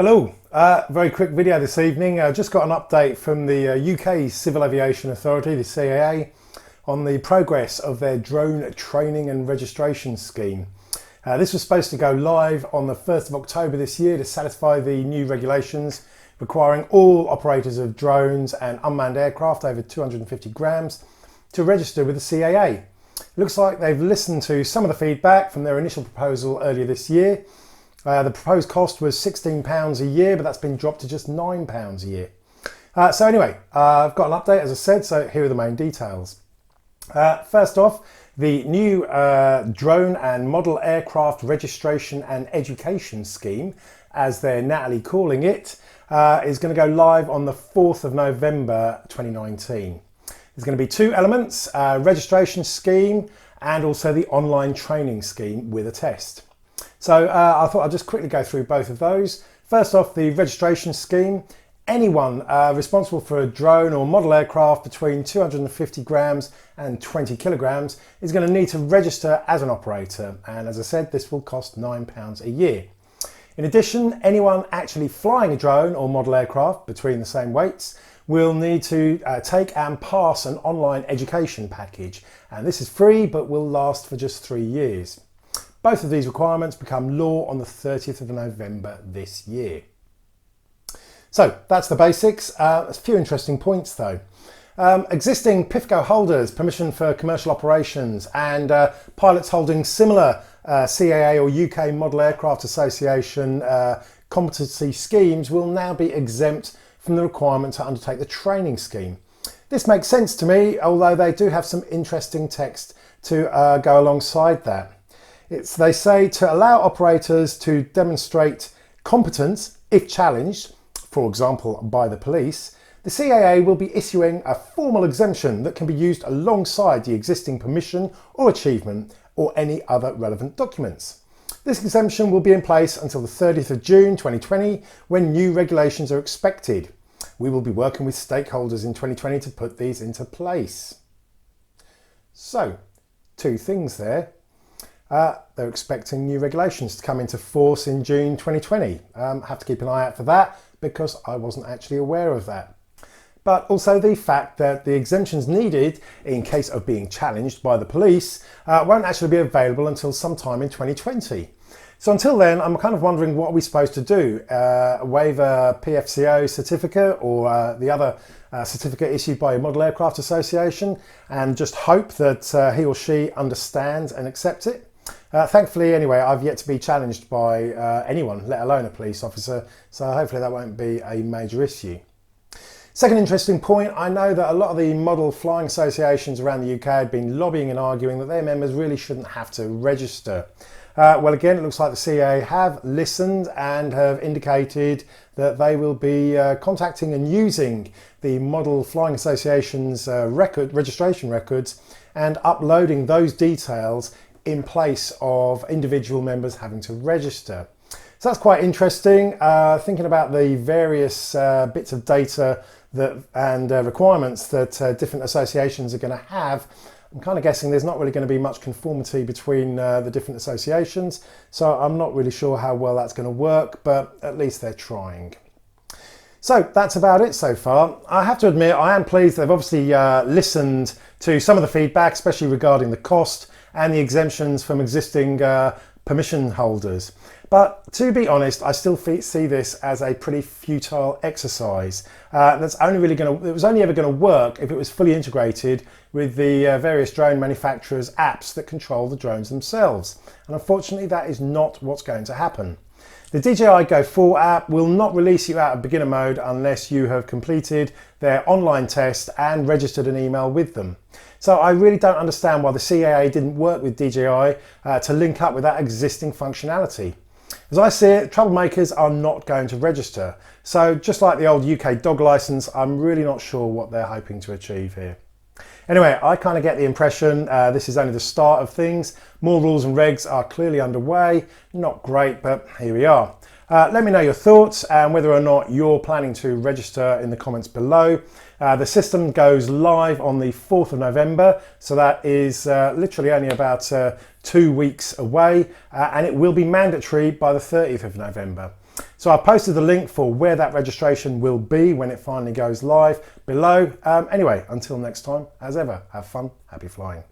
Hello, very quick video this evening. Just got an update from the UK Civil Aviation Authority, the CAA, on the progress of their drone training and registration scheme. This was supposed to go live on the 1st of October this year to satisfy the new regulations requiring all operators of drones and unmanned aircraft over 250 grams to register with the CAA. It looks like they've listened to some of the feedback from their initial proposal earlier this year. The proposed cost was £16 a year, but that's been dropped to just £9 a year. So anyway, I've got an update, as I said, so here are the main details. First off, the new drone and model aircraft registration and education scheme, as they're now calling it, is going to go live on the 4th of November 2019. There's going to be two elements, registration scheme and also the online training scheme with a test. So I thought I'd just quickly go through both of those. First off, the registration scheme. Anyone responsible for a drone or model aircraft between 250 grams and 20 kilograms is going to need to register as an operator. And as I said, this will cost £9 a year. In addition, anyone actually flying a drone or model aircraft between the same weights will need to take and pass an online education package. And this is free, but will last for just 3 years. Both of these requirements become law on the 30th of November this year. So that's the basics. A few interesting points though. Existing PIFCO holders, permission for commercial operations, and pilots holding similar CAA or UK Model Aircraft Association competency schemes will now be exempt from the requirement to undertake the training scheme. This makes sense to me, although they do have some interesting text to go alongside that. They say to allow operators to demonstrate competence if challenged, for example by the police, the CAA will be issuing a formal exemption that can be used alongside the existing permission or achievement or any other relevant documents. This exemption will be in place until the 30th of June 2020 when new regulations are expected. We will be working with stakeholders in 2020 to put these into place. So, two things there. They're expecting new regulations to come into force in June 2020. Have to keep an eye out for that because I wasn't actually aware of that. But also the fact that the exemptions needed in case of being challenged by the police won't actually be available until sometime in 2020. So until then, I'm kind of wondering what are we supposed to do? Waive a PFCO certificate or the other certificate issued by a Model Aircraft Association and just hope that he or she understands and accepts it? Thankfully, anyway, I've yet to be challenged by anyone, let alone a police officer, so hopefully that won't be a major issue. Second interesting point, I know that a lot of the model flying associations around the UK have been lobbying and arguing that their members really shouldn't have to register. Well, again, it looks like the CAA have listened and have indicated that they will be contacting and using the Model Flying Association's registration records and uploading those details in place of individual members having to register. So that's quite interesting, thinking about the various bits of data and requirements that different associations are going to have. I'm kind of guessing there's not really going to be much conformity between the different associations, so I'm not really sure how well that's going to work, but at least they're trying. So that's about it so far. I have to admit I am pleased they've obviously listened to some of the feedback, especially regarding the cost and the exemptions from existing permission holders. But to be honest, I still see this as a pretty futile exercise. It was only ever going to work if it was fully integrated with the various drone manufacturers' apps that control the drones themselves. And unfortunately, that is not what's going to happen. The DJI Go 4 app will not release you out of beginner mode unless you have completed their online test and registered an email with them. So I really don't understand why the CAA didn't work with DJI to link up with that existing functionality. As I see it, troublemakers are not going to register. So just like the old UK dog license, I'm really not sure what they're hoping to achieve here. Anyway, I kind of get the impression this is only the start of things. More rules and regs are clearly underway. Not great, but here we are. Let me know your thoughts and whether or not you're planning to register in the comments below. The system goes live on the 4th of November, so that is literally only about 2 weeks away, and it will be mandatory by the 30th of November. So I posted the link for where that registration will be when it finally goes live below. Anyway, until next time, as ever, have fun, happy flying.